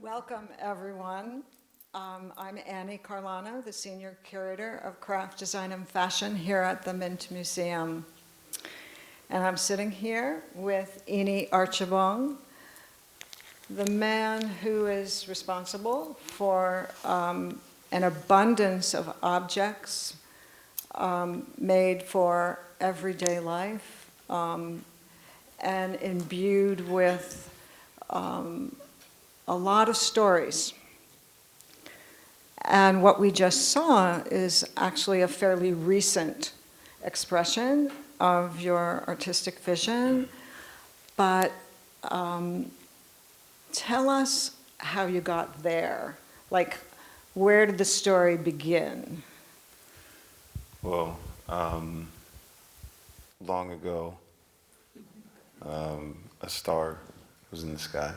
Welcome, everyone. I'm Annie Carlano, the Senior Curator of Craft, Design, and Fashion here at the Mint Museum. And I'm sitting here with Ini Archibong, the man who is responsible for an abundance of objects made for everyday life and imbued with a lot of stories. And what we just saw is actually a fairly recent expression of your artistic vision, but tell us how you got there. Like, where did the story begin? Well, long ago, a star was in the sky,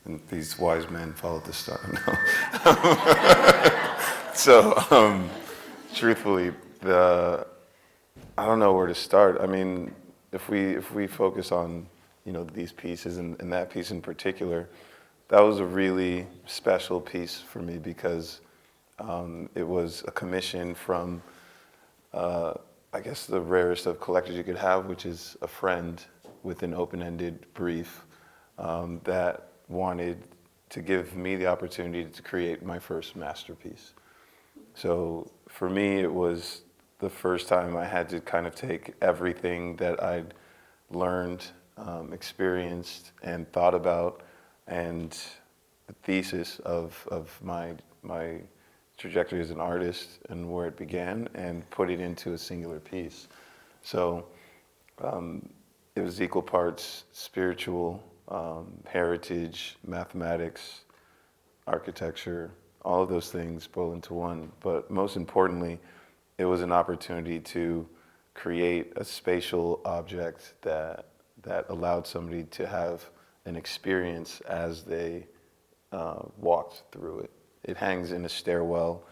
and these wise men followed the star. No. So, truthfully, I don't know where to start. I mean, if we focus on these pieces and that piece in particular, that was a really special piece for me because it was a commission from I guess the rarest of collectors you could have, which is a friend with an open-ended brief that wanted to give me the opportunity to create my first masterpiece. So for me, it was the first time I had to kind of take everything that I'd learned, experienced, and thought about, and the thesis of my trajectory as an artist and where it began, and put it into a singular piece. So it was equal parts spiritual, heritage, mathematics, architecture, all of those things boil into one. But most importantly, it was an opportunity to create a spatial object that allowed somebody to have an experience as they walked through it. It hangs in a stairwell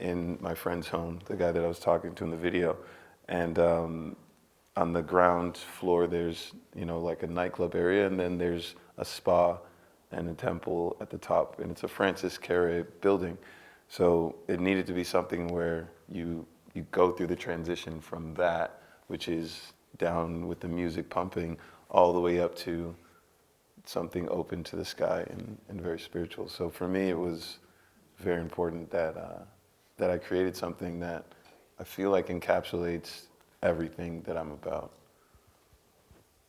in my friend's home, the guy that I was talking to in the video. And on the ground floor, there's, like a nightclub area, and then there's a spa and a temple at the top. And it's a Francis Carré building. So it needed to be something where you go through the transition from that, which is down with the music pumping, all the way up to something open to the sky and very spiritual. So for me, it was very important that I created something that I feel like encapsulates everything that I'm about.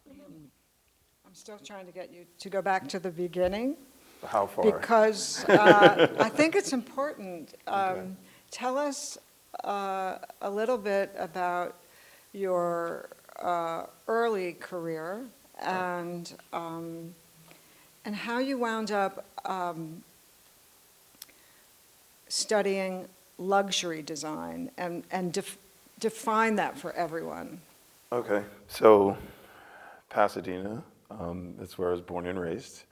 I'm still trying to get you to go back to the beginning. How far? Because I think it's important. Okay. Tell us a little bit about your early career and how you wound up studying luxury design and define that for everyone. Okay, so Pasadena, that's where I was born and raised.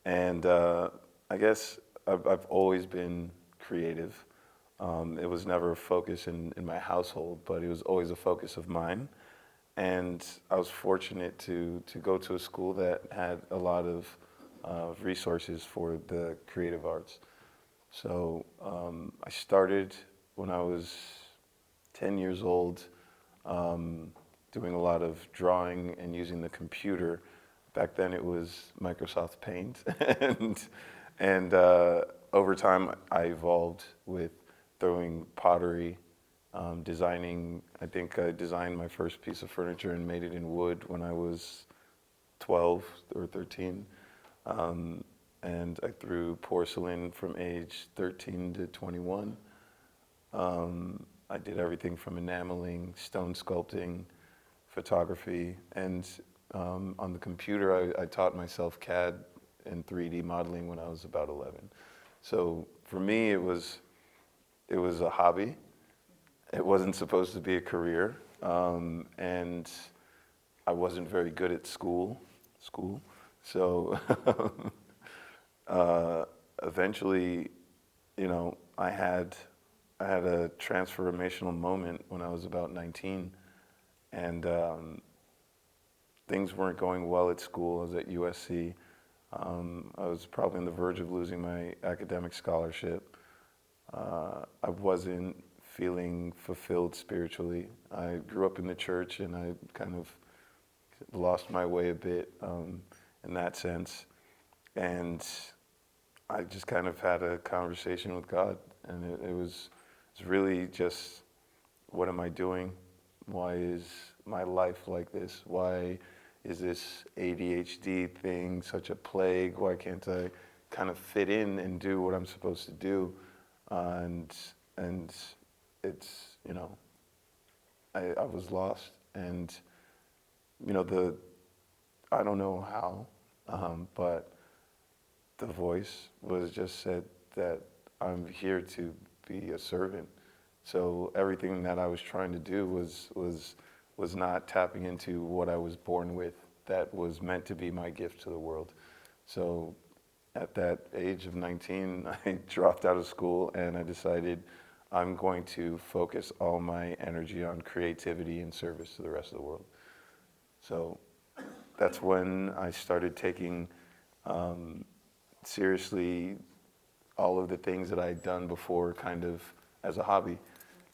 And I guess I've always been creative. It was never a focus in my household, but it was always a focus of mine. And I was fortunate to go to a school that had a lot of resources for the creative arts. So I started when I was 10 years old, doing a lot of drawing and using the computer. Back then it was Microsoft Paint. and over time I evolved with throwing pottery, designing. I think I designed my first piece of furniture and made it in wood when I was 12 or 13. And I threw porcelain from age 13 to 21. I did everything from enameling, stone sculpting, photography, and on the computer I taught myself CAD and 3D modeling when I was about 11. So for me it was a hobby. It wasn't supposed to be a career, and I wasn't very good at school. So eventually, I had a transformational moment when I was about 19, and things weren't going well at school. I was at USC. I was probably on the verge of losing my academic scholarship. I wasn't feeling fulfilled spiritually. I grew up in the church and I kind of lost my way a bit in that sense. And I just kind of had a conversation with God, and it was really just, what am I doing? Why is my life like this? Why is this ADHD thing such a plague? Why can't I kind of fit in and do what I'm supposed to do? And it's, you know, I was lost, and you know, I don't know how, but the voice was just said that I'm here to be a servant. So everything that I was trying to do was not tapping into what I was born with, that was meant to be my gift to the world. So at that age of 19, I dropped out of school and I decided I'm going to focus all my energy on creativity and service to the rest of the world. So that's when I started taking seriously all of the things that I'd done before kind of as a hobby.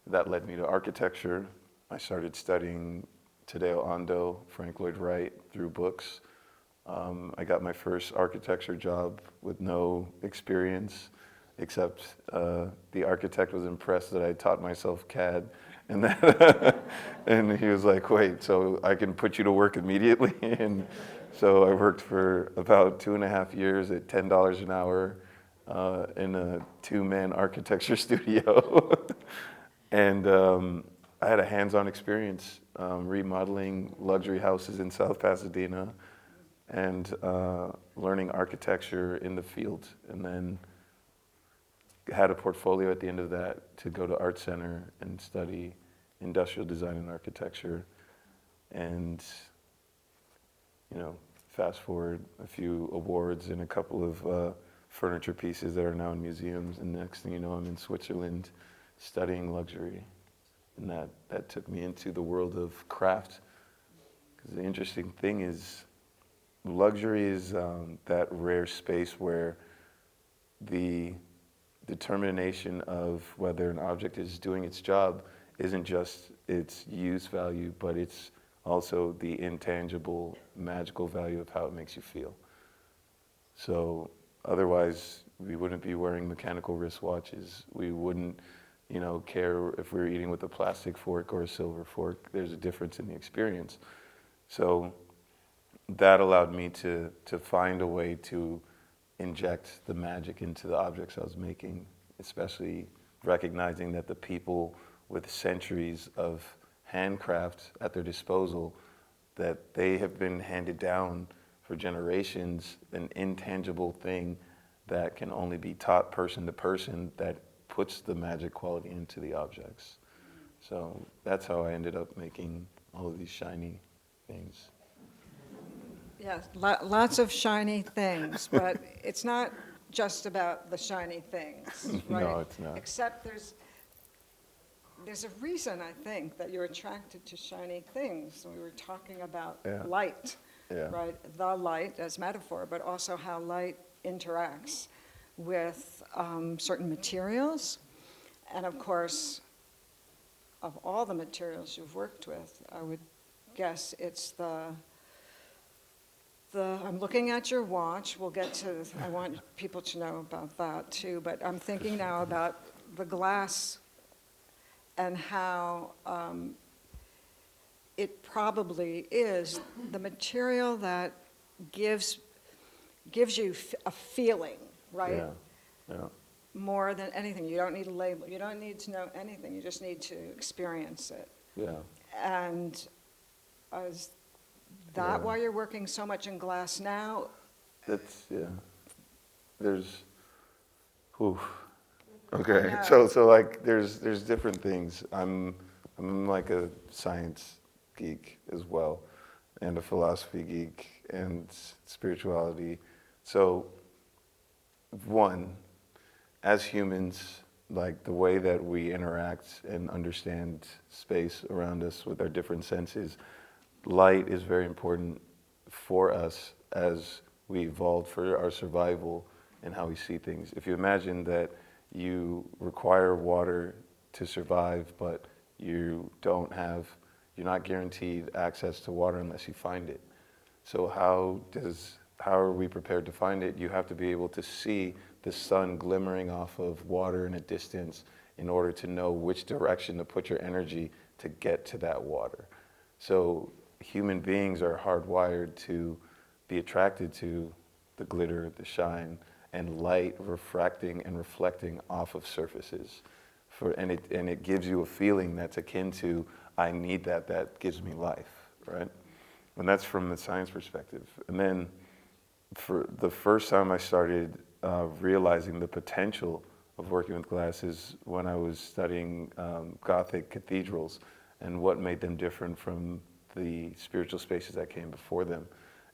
That led me to architecture. I started studying Tadeo Ando, Frank Lloyd Wright through books. I got my first architecture job with no experience, except the architect was impressed that I taught myself CAD. And that and he was like, wait, so I can put you to work immediately? And so I worked for about 2.5 years at $10 an hour in a 2-man architecture studio. And I had a hands-on experience remodeling luxury houses in South Pasadena and learning architecture in the field. And then had a portfolio at the end of that to go to Art Center and study industrial design and architecture. And, you know, fast forward a few awards and a couple of furniture pieces that are now in museums. And next thing you know, I'm in Switzerland studying luxury. And that took me into the world of craft. Because the interesting thing is, luxury is that rare space where the determination of whether an object is doing its job isn't just its use value, but it's also the intangible, magical value of how it makes you feel. So otherwise, we wouldn't be wearing mechanical wristwatches. We wouldn't, you know, care if we were eating with a plastic fork or a silver fork. There's a difference in the experience. So that allowed me to find a way to inject the magic into the objects I was making, especially recognizing that the people with centuries of handcraft at their disposal, that they have been handed down for generations, an intangible thing that can only be taught person to person, that puts the magic quality into the objects. So that's how I ended up making all of these shiny things. Yes, lots of shiny things, but it's not just about the shiny things, right? No, it's not. Except there's a reason, I think, that you're attracted to shiny things. We were talking about light, right? The light as metaphor, but also how light interacts with certain materials. And of course, of all the materials you've worked with, I would guess it's I'm looking at your watch. We'll get to, I want people to know about that too, but I'm thinking now about the glass and how it probably is the material that gives you a feeling, right? Yeah. More than anything. You don't need a label. You don't need to know anything. You just need to experience it. Yeah. And is that why you're working so much in glass now? That's, there's, okay. So like there's different things. I'm like a science geek as well, and a philosophy geek and spirituality. So one, as humans, like the way that we interact and understand space around us with our different senses, light is very important for us as We evolved for our survival and how we see things. If you imagine that you require water to survive, but you're not guaranteed access to water unless you find it. So how are we prepared to find it? You have to be able to see the sun glimmering off of water in a distance in order to know which direction to put your energy to get to that water. So human beings are hardwired to be attracted to the glitter, the shine, and light refracting and reflecting off of surfaces. And it gives you a feeling that's akin to, I need that gives me life, right? And that's from the science perspective. And then for the first time I started realizing the potential of working with glass is when I was studying Gothic cathedrals and what made them different from the spiritual spaces that came before them.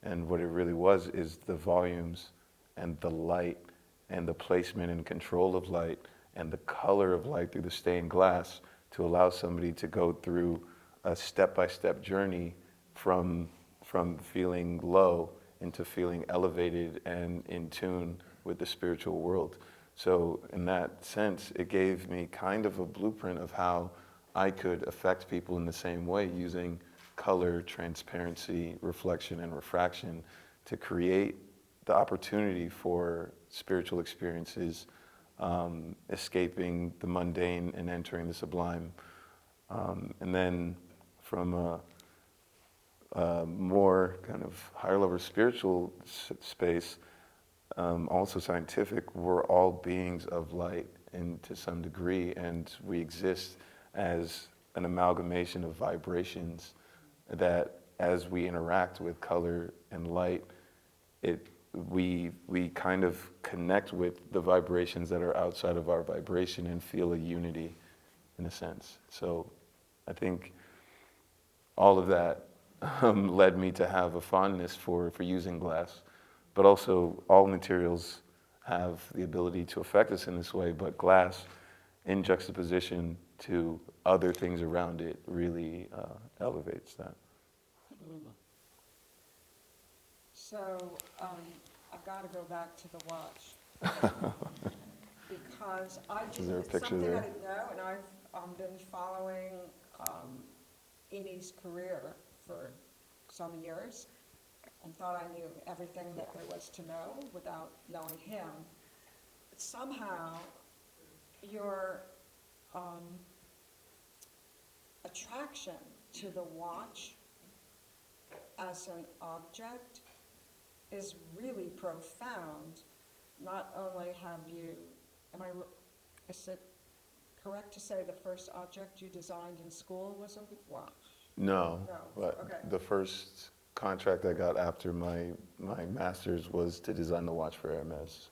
And what it really was is the volumes and the light and the placement and control of light and the color of light through the stained glass to allow somebody to go through a step-by-step journey from feeling low into feeling elevated and in tune with the spiritual world. So in that sense, it gave me kind of a blueprint of how I could affect people in the same way using color, transparency, reflection, and refraction to create the opportunity for spiritual experiences, escaping the mundane and entering the sublime. And then from a more kind of higher level spiritual space, also scientific, we're all beings of light to some degree, and we exist as an amalgamation of vibrations that as we interact with color and light, we kind of connect with the vibrations that are outside of our vibration and feel a unity in a sense. So I think all of that led me to have a fondness for using glass, but also all materials have the ability to affect us in this way, but glass in juxtaposition to other things around it really elevates that. So I've got to go back to the watch because Is there a it's picture something there? I didn't know, and I've been following Edie's career for some years and thought I knew everything that there was to know without knowing him. But somehow your attraction to the watch as an object is really profound. Not only have you, is it correct to say the first object you designed in school was a watch? No, No, but okay. the first contract I got after my master's was to design the watch for Hermes.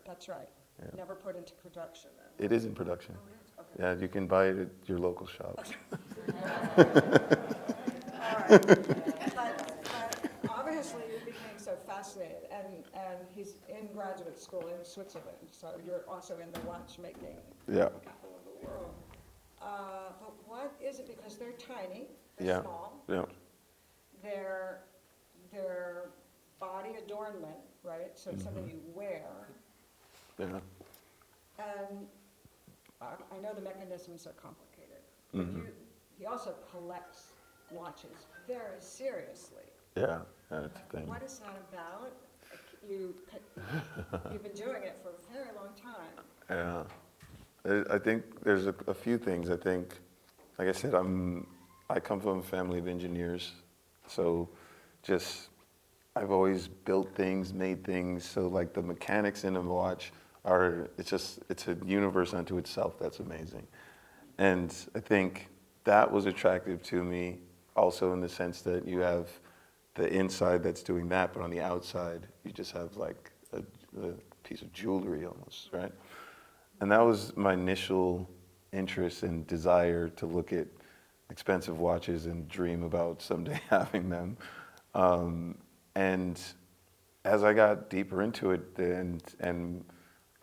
That's right. Yeah. Never put into production then. It is in production. Oh, it is? Okay. Yeah, you can buy it at your local shop. All right. But obviously you became so fascinated, and he's in graduate school in Switzerland, so you're also in the watchmaking Yeah. capital of the world. But what is it, because they're tiny, they're Yeah. small, Yeah. they're body adornment, right? So it's something you wear, Yeah. and I know the mechanisms are complicated. But he also collects watches very seriously. Yeah. That's the thing. What is that about? You've been doing it for a very long time. Yeah. I think there's a few things. I think, like I said, I come from a family of engineers, so I've always built things, made things. So like the mechanics in a watch it's a universe unto itself that's amazing. And I think that was attractive to me also in the sense that you have the inside that's doing that, but on the outside, you just have like a piece of jewelry almost, right? And that was my initial interest and desire to look at expensive watches and dream about someday having them. And as I got deeper into it and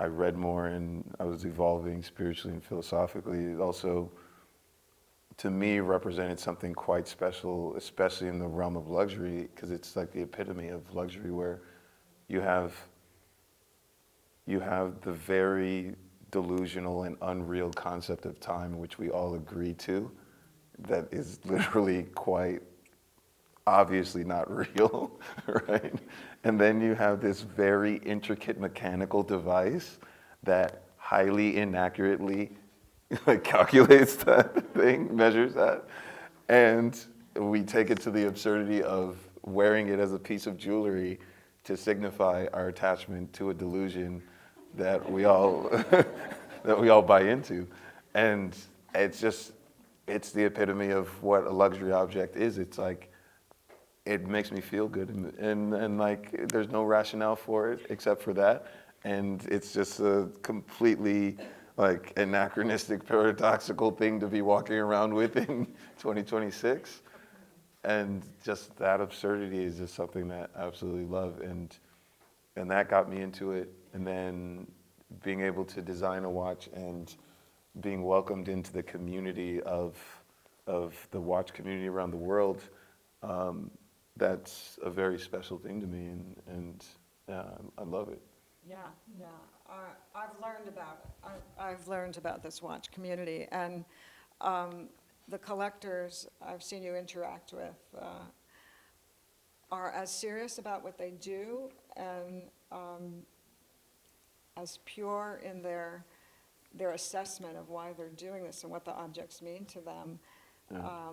I read more and I was evolving spiritually and philosophically, it also, to me, represented something quite special, especially in the realm of luxury, because it's like the epitome of luxury where you have the very delusional and unreal concept of time, which we all agree to, that is literally quite obviously not real, right? And then you have this very intricate mechanical device that highly inaccurately like calculates that thing, measures that, and we take it to the absurdity of wearing it as a piece of jewelry to signify our attachment to a delusion that we all that we all buy into. And it's the epitome of what a luxury object is. It's like, it makes me feel good, and like there's no rationale for it except for that, and it's just a completely like anachronistic, paradoxical thing to be walking around with in 2026. And just that absurdity is just something that I absolutely love, and that got me into it. And then being able to design a watch and being welcomed into the community of the watch community around the world, that's a very special thing to me, and I love it. Yeah, yeah. I've learned about this watch community, and the collectors I've seen you interact with are as serious about what they do and as pure in their assessment of why they're doing this and what the objects mean to them. Yeah.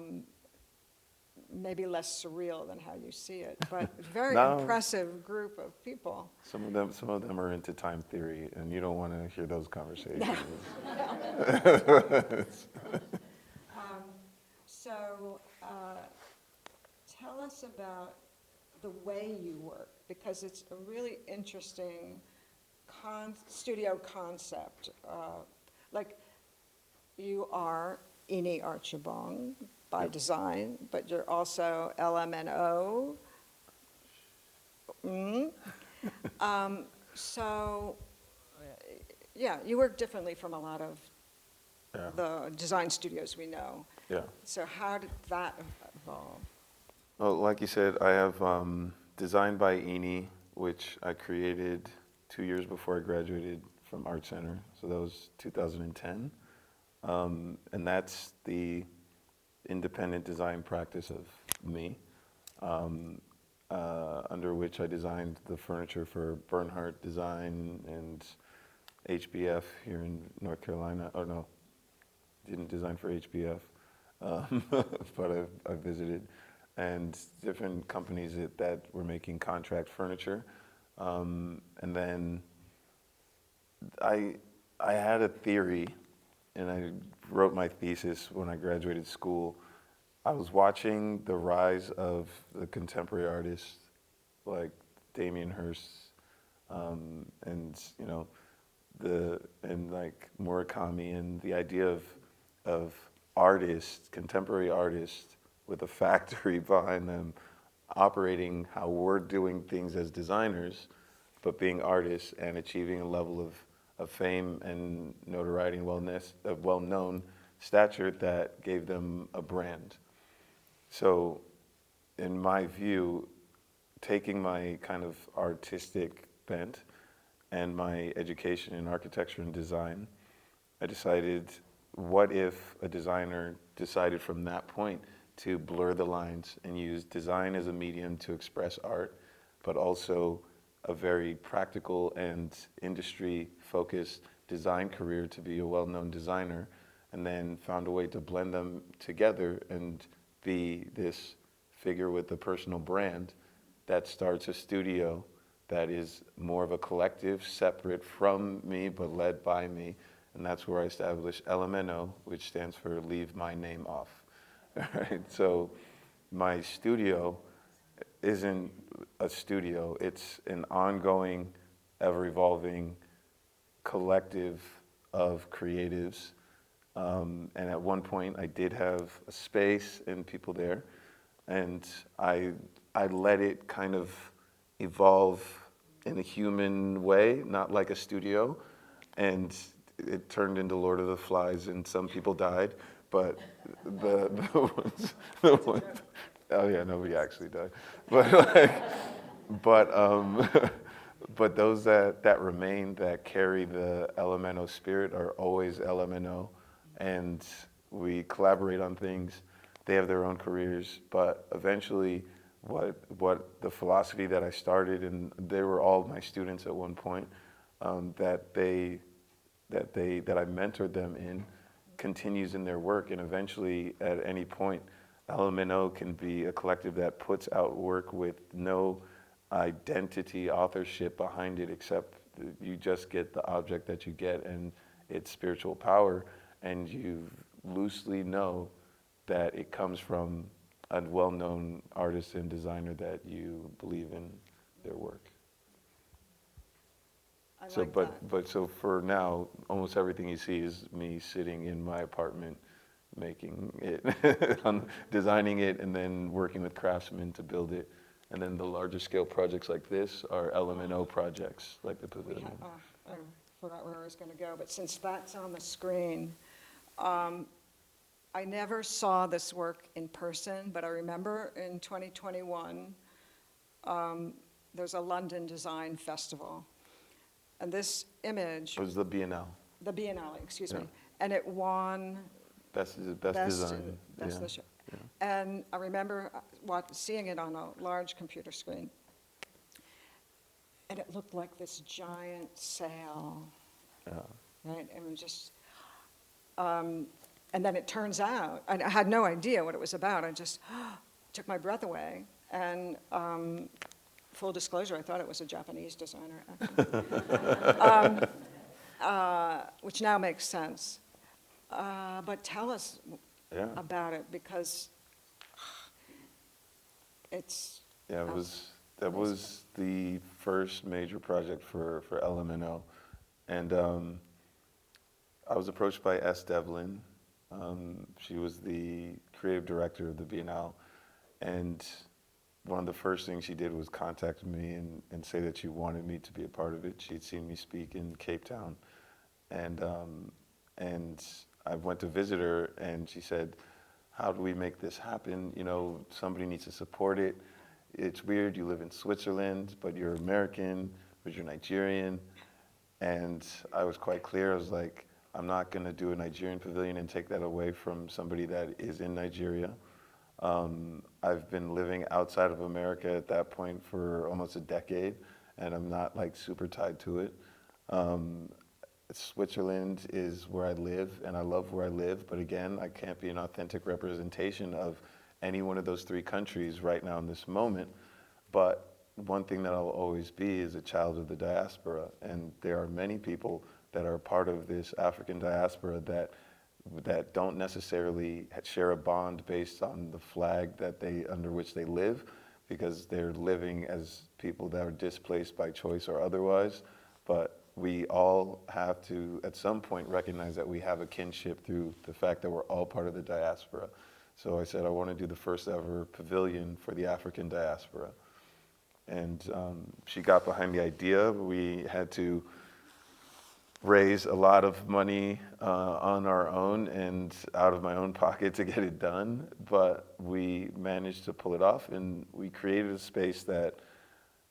Maybe less surreal than how you see it, but very No. impressive group of people. Some of them are into time theory, and you don't want to hear those conversations. So tell us about the way you work, because it's a really interesting studio concept. Like, you are Ini Archibong by design, but you're also LMNO. So, yeah, you work differently from a lot of the design studios we know. Yeah. So how did that evolve? Well, like you said, I have Designed by Ini, which I created 2 years before I graduated from Art Center. So that was 2010. And that's the independent design practice of me, under which I designed the furniture for Bernhardt Design and HBF here in North Carolina. Oh no, didn't design for HBF, but I visited, and different companies that were making contract furniture. And then I had a theory, and I wrote my thesis when I graduated school. I was watching the rise of the contemporary artists like Damien Hirst, and you know, and like Murakami, and the idea of artists, contemporary artists with a factory behind them, operating how we're doing things as designers, but being artists and achieving a level of fame and notoriety and well-known stature that gave them a brand. So, in my view, taking my kind of artistic bent and my education in architecture and design, I decided, what if a designer decided from that point to blur the lines and use design as a medium to express art, but also a very practical and industry-focused design career to be a well-known designer, and then found a way to blend them together and be this figure with a personal brand that starts a studio that is more of a collective, separate from me, but led by me. And that's where I established LMNO, which stands for Leave My Name Off. Right? So my studio isn't a studio, it's an ongoing, ever-evolving collective of creatives. And at one point I did have a space and people there, and I let it kind of evolve in a human way, not like a studio, and it turned into Lord of the Flies, and some people died, but the ones, oh yeah, nobody actually died, but like, But those that remain, that carry the LMNO spirit, are always LMNO, and we collaborate on things. They have their own careers, but eventually, what the philosophy that I started, and they were all my students at one point, that I mentored them in, continues in their work, and eventually, at any point, LMNO can be a collective that puts out work with no identity, authorship behind it, except you just get the object that you get and its spiritual power, and you loosely know that it comes from a well-known artist and designer that you believe in their work. I So, like but that. but so for now, almost everything you see is me sitting in my apartment, making it, designing it, and then working with craftsmen to build it. And then the larger scale projects like this are LMNO projects, like the Pavilion. I forgot where I was going to go, but since that's on the screen, I never saw this work in person, but I remember in 2021, there's a London Design Festival. And this image, It was the Biennale, the Biennale, excuse me, Yeah. and it won best design. Best Yeah. this year. And I remember seeing it on a large computer screen. And it looked like this giant sail, Yeah. right? It was just, and then it turns out, I had no idea what it was about. I just took my breath away. And full disclosure, I thought it was a Japanese designer, actually. Which now makes sense. But tell us Yeah. about it, because it's, Yeah, that was the first major project for LMNO. And I was approached by S. Devlin. She was the creative director of the Biennale. And one of the first things she did was contact me and say that she wanted me to be a part of it. She'd seen me speak in Cape Town. And I went to visit her, and she said, how do we make this happen? You know, somebody needs to support it. It's weird, you live in Switzerland, but you're American, but you're Nigerian. And I was quite clear. I was like, I'm not going to do a Nigerian pavilion and take that away from somebody that is in Nigeria. I've been living outside of America at that point for almost a decade, and I'm not like super tied to it. Switzerland is where I live, and I love where I live, but again, I can't be an authentic representation of any one of those three countries right now in this moment. But one thing that I'll always be is a child of the diaspora, and there are many people that are part of this African diaspora that don't necessarily share a bond based on the flag under which they live, because they're living as people that are displaced by choice or otherwise. But we all have to, at some point, recognize that we have a kinship through the fact that we're all part of the diaspora. So I said, I want to do the first ever pavilion for the African diaspora. And she got behind the idea. We had to raise a lot of money on our own and out of my own pocket to get it done. But we managed to pull it off, and we created a space that,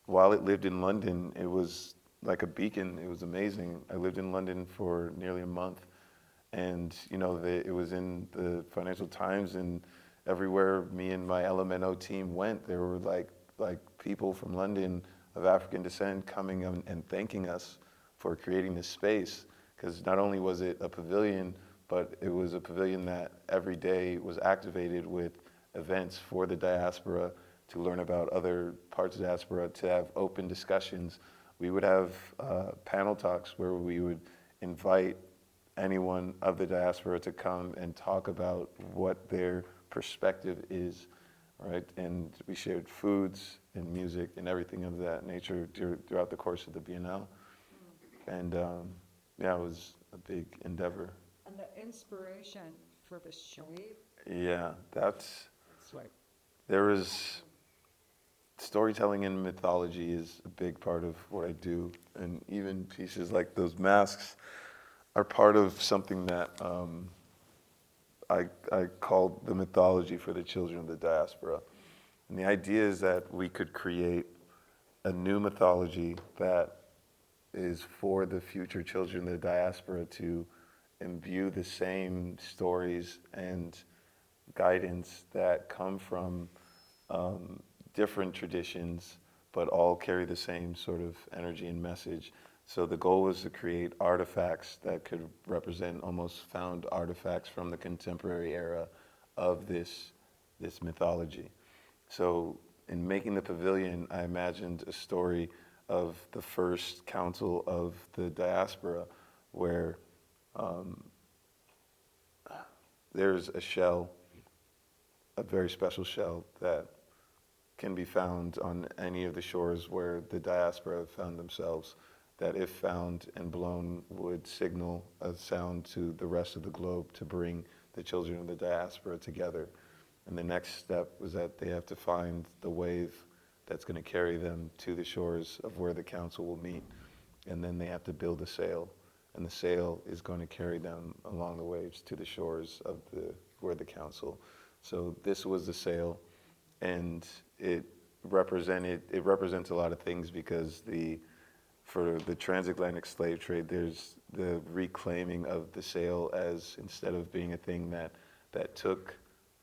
while it lived in London, it was like a beacon. It was amazing. I lived in London for nearly a month, and you know, it was in the Financial Times, and everywhere me and my LMNO team went, there were like people from London of African descent coming and thanking us for creating this space, because not only was it a pavilion, but it was a pavilion that every day was activated with events for the diaspora, to learn about other parts of the diaspora, to have open discussions. We would have panel talks where we would invite anyone of the diaspora to come and talk about what their perspective is, right? And we shared foods and music and everything of that nature throughout the course of the Biennale. And yeah, it was a big endeavor. and the inspiration for the shape. Yeah, It's like, there was, storytelling and mythology is a big part of what I do. And even pieces like those masks are part of something that I called the mythology for the children of the diaspora. And the idea is that we could create a new mythology that is for the future children of the diaspora to imbue the same stories and guidance that come from different traditions, but all carry the same sort of energy and message. So the goal was to create artifacts that could represent almost found artifacts from the contemporary era of this mythology. So in making the pavilion, I imagined a story of the first council of the diaspora where there's a shell, a very special shell that can be found on any of the shores where the diaspora have found themselves, that if found and blown would signal a sound to the rest of the globe to bring the children of the diaspora together. And the next step was that they have to find the wave that's going to carry them to the shores of where the council will meet. And then they have to build a sail, and the sail is going to carry them along the waves to the shores of where the council. So this was the sail, and it represents a lot of things because for the transatlantic slave trade, there's the reclaiming of the sail as, instead of being a thing that took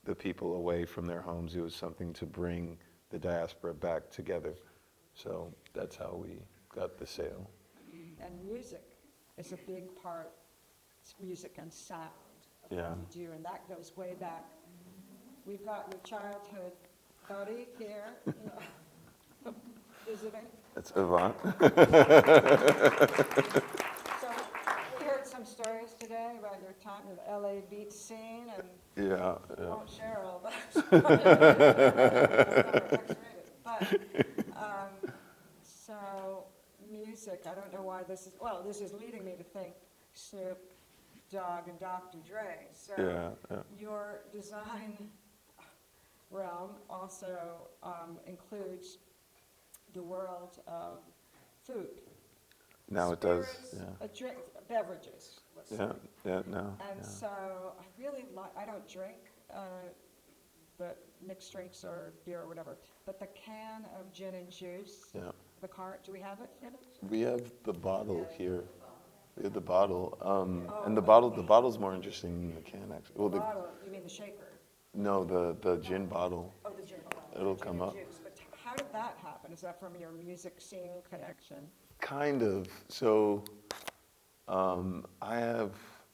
the people away from their homes, it was something to bring the diaspora back together. So that's how we got the sail. And music is a big part. It's music and sound of Yeah. what you do, and that goes way back. We've got your childhood buddy here, visiting. That's Avant. So we heard some stories today about your time in the LA beach scene, and Yeah, we yeah. won't share all that. But, so music, I don't know why this is leading me to think Snoop Dogg and Dr. Dre. So Yeah. your design realm also includes the world of food. Now it does. Spirits, drink, beverages, let's say. No. And so I really like, I don't drink but mixed drinks or beer or whatever, but the can of gin and juice, Yeah. the cart, do we have it in it? We have the bottle here. We have the bottle. And the bottle's more interesting than the can, actually. Well, The bottle, you mean the shaker? no, the gin bottle. Oh, the gin bottle. It'll Gin come and up. juice. But how did that happen? Is that from your music scene connection? Kind of. So, I have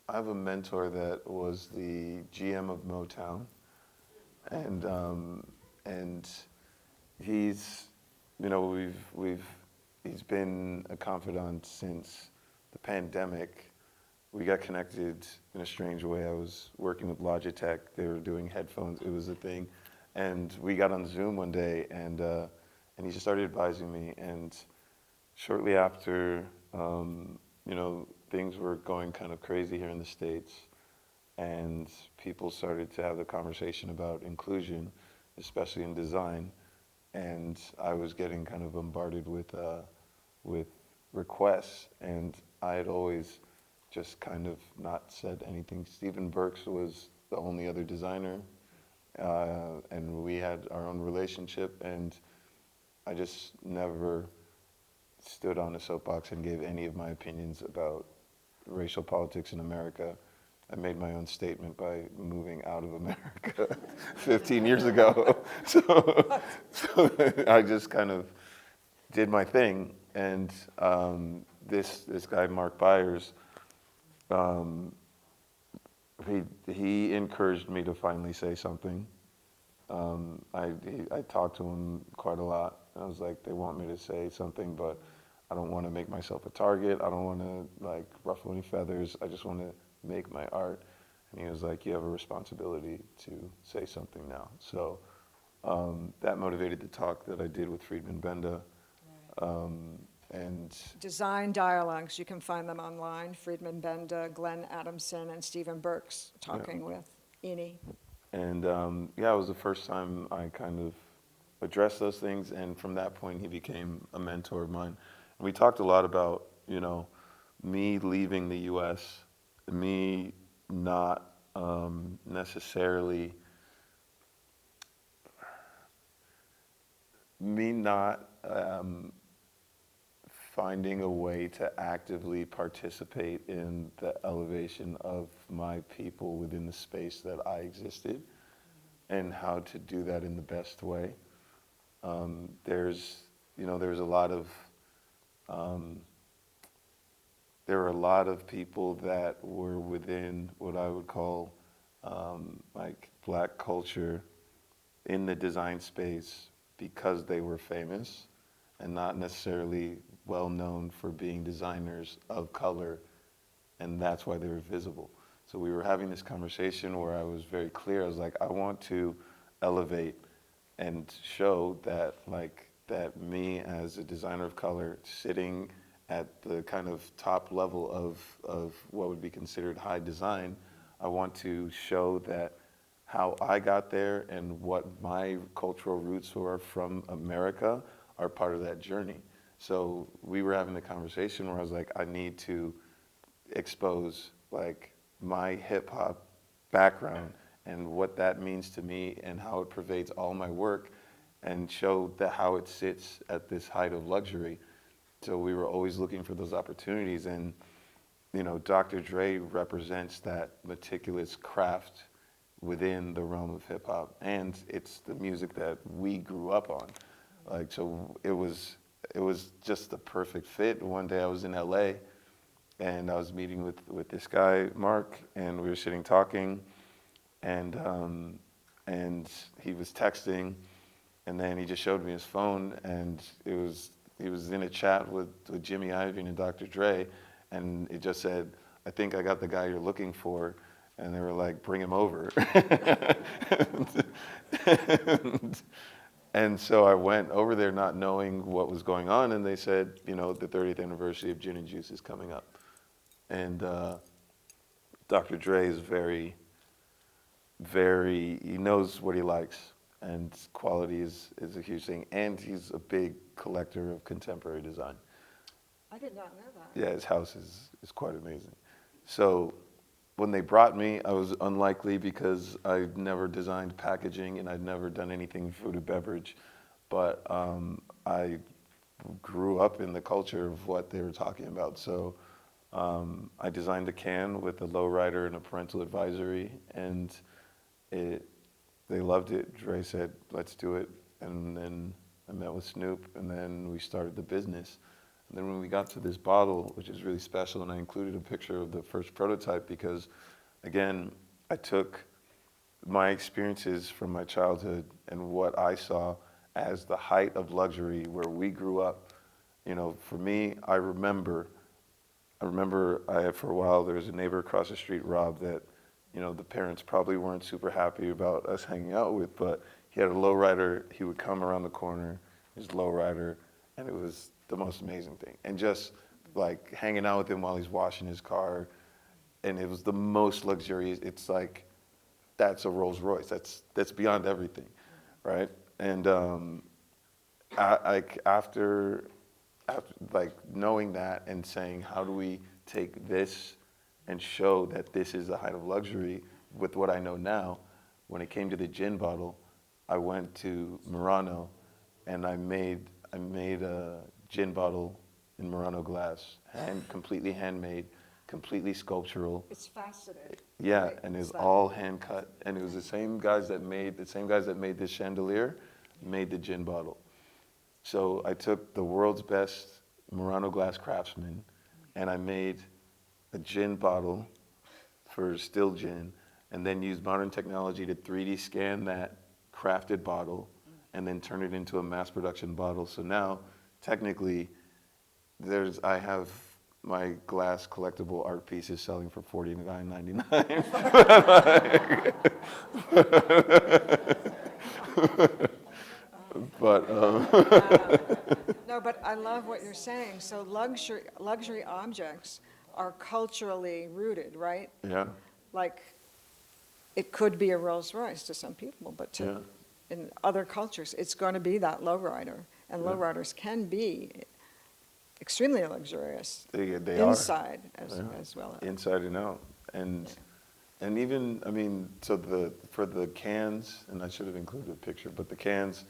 a mentor that was the GM of Motown, and he's, he's been a confidant since the pandemic. We got connected in a strange way. I was working with Logitech. They were doing headphones. It was a thing, and we got on Zoom one day, and he just started advising me. And shortly after, things were going kind of crazy here in the States, and people started to have the conversation about inclusion, especially in design. And I was getting kind of bombarded with requests, and I had always just kind of not said anything. Stephen Burks was the only other designer, and we had our own relationship, and I just never stood on a soapbox and gave any of my opinions about racial politics in America. I made my own statement by moving out of America 15 years ago. So I just kind of did my thing, and this guy, Mark Byers, he encouraged me to finally say something. I talked to him quite a lot. I was like, they want me to say something, but I don't want to make myself a target. I don't want to ruffle any feathers. I just want to make my art. And he was like, you have a responsibility to say something now. So that motivated the talk that I did with Friedman Benda. And Design dialogues, you can find them online. Friedman Benda, Glenn Adamson, and Stephen Burks talking with Eni. And it was the first time I kind of addressed those things, and from that point he became a mentor of mine. And we talked a lot about, me leaving the US, me not necessarily, me not finding a way to actively participate in the elevation of my people within the space that I existed, and how to do that in the best way. There's a lot of there are a lot of people that were within what I would call like Black culture in the design space because they were famous and not necessarily well known for being designers of color, and that's why they were visible. So we were having this conversation where I was very clear. I was like, I want to elevate and show that that me as a designer of color sitting at the kind of top level of what would be considered high design, I want to show that how I got there and what my cultural roots were from America are part of that journey. So we were having the conversation where I was like, I need to expose like my hip hop background and what that means to me and how it pervades all my work, and show that how it sits at this height of luxury. So we were always looking for those opportunities, and Dr. Dre represents that meticulous craft within the realm of hip hop, and it's the music that we grew up on. Like, so it was just the perfect fit. One day I was in LA and I was meeting with this guy, Mark, and we were sitting talking, and he was texting, and then he just showed me his phone, and he was in a chat with Jimmy Iovine and Dr. Dre, and it just said, I think I got the guy you're looking for. And they were like, bring him over. and so I went over there not knowing what was going on, and they said, the 30th anniversary of Gin and Juice is coming up. And Dr. Dre is very, very, he knows what he likes, and quality is a huge thing. And he's a big collector of contemporary design. I did not know that. Yeah, his house is quite amazing. So when they brought me, I was unlikely because I'd never designed packaging and I'd never done anything food or beverage. But I grew up in the culture of what they were talking about. So I designed a can with a lowrider and a parental advisory, and they loved it. Dre said, let's do it. And then I met with Snoop, and then we started the business. And then when we got to this bottle, which is really special, and I included a picture of the first prototype because, again, I took my experiences from my childhood and what I saw as the height of luxury where we grew up. For me, I remember for a while there was a neighbor across the street, Rob, that, the parents probably weren't super happy about us hanging out with, but he had a lowrider. He would come around the corner, his lowrider, and it was the most amazing thing. And just like hanging out with him while he's washing his car, and it was the most luxurious. It's like, that's a Rolls Royce. That's beyond everything, right? And after like knowing that and saying, how do we take this and show that this is the height of luxury with what I know now? When it came to the gin bottle, I went to Murano and I made a gin bottle in Murano glass, completely handmade, completely sculptural. It's faceted. Yeah, right? and it was It's all hand cut, and it was the same guys that made this chandelier, made the gin bottle. So I took the world's best Murano glass craftsman, and I made a gin bottle for still gin, and then used modern technology to 3D scan that crafted bottle, and then turn it into a mass production bottle. So now, technically, I have my glass collectible art pieces selling for $49.99. But No, but I love what you're saying. So luxury objects are culturally rooted, right? yeah, Like, it could be a Rolls Royce to some people, but yeah, in other cultures, it's going to be that lowrider. And Yeah. lowriders can be extremely luxurious they inside are. as well. Inside and out, and even, I mean, so for the cans, and I should have included a picture, but the cans,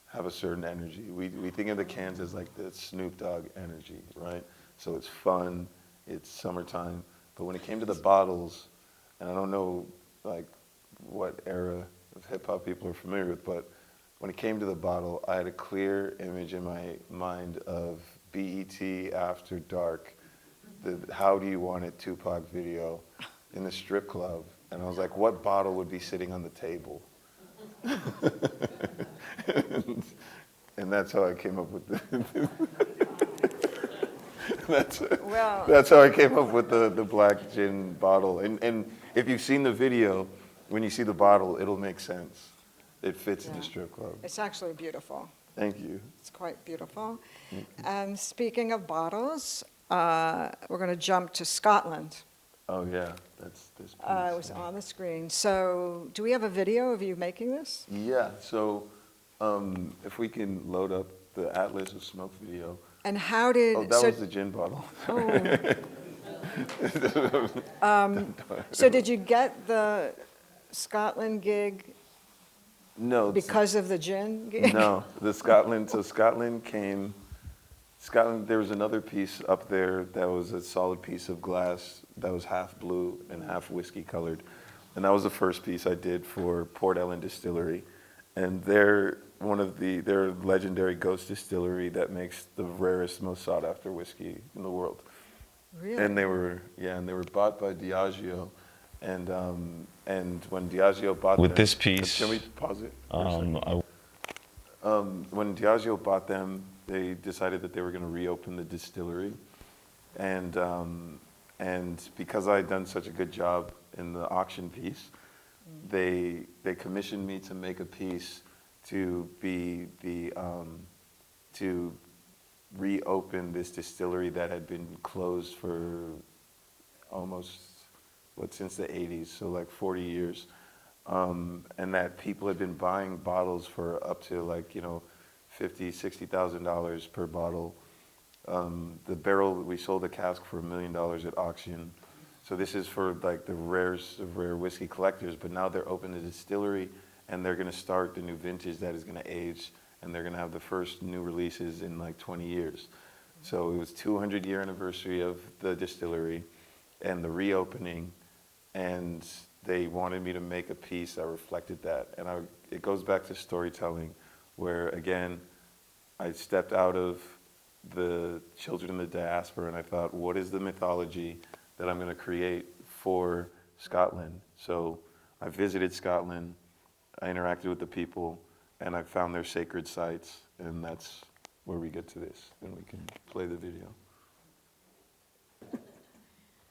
have a certain energy. We think of the cans as like the Snoop Dogg energy, right? So it's fun, it's summertime. But when it came to the bottles, and I don't know like what era of hip hop people are familiar with, but when it came to the bottle, I had a clear image in my mind of BET After Dark, the How Do You Want It Tupac video in the strip club. And I was like, what bottle would be sitting on the table? and that's how I came up with the that's how I came up with the black gin bottle. And if you've seen the video, when you see the bottle, it'll make sense. It fits in the strip club. It's actually beautiful. Thank you. It's quite beautiful. And speaking of bottles, we're going to jump to Scotland. Oh yeah, that's this piece. It was on the screen. So do we have a video of you making this? Yeah, so if we can load up the Atlas of Smoke video. And how did... Oh, that was the gin bottle. So did you get the Scotland gig No. because of the gin gig? No, Scotland came, there was another piece up there that was a solid piece of glass that was half blue and half whiskey colored. And that was the first piece I did for Port Ellen Distillery. And they're they're a legendary ghost distillery that makes the rarest, most sought after whiskey in the world. Really? And they were bought by Diageo. And when Diageo bought With them, this piece, can we pause it? When Diageo bought them, they decided that they were going to reopen the distillery, and because I had done such a good job in the auction piece, they commissioned me to make a piece to be to reopen this distillery that had been closed for almost since the 80s, so like 40 years. And that people had been buying bottles for up to $50,000, $60,000 per bottle. The barrel, we sold a cask for $1 million at auction. So this is for like the rarest of rare whiskey collectors, but now they're opening the distillery and they're gonna start the new vintage that is gonna age, and they're gonna have the first new releases in like 20 years. So it was 200-year anniversary of the distillery and the reopening, and they wanted me to make a piece that reflected that. And it goes back to storytelling, where again, I stepped out of the children in the diaspora and I thought, what is the mythology that I'm gonna create for Scotland? So I visited Scotland, I interacted with the people, and I found their sacred sites, and that's where we get to this, and we can play the video.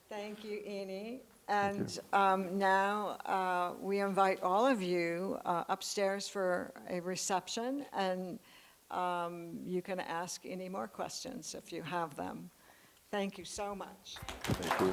Thank you, Eni. And now we invite all of you upstairs for a reception, and you can ask any more questions if you have them. Thank you so much. Thank you.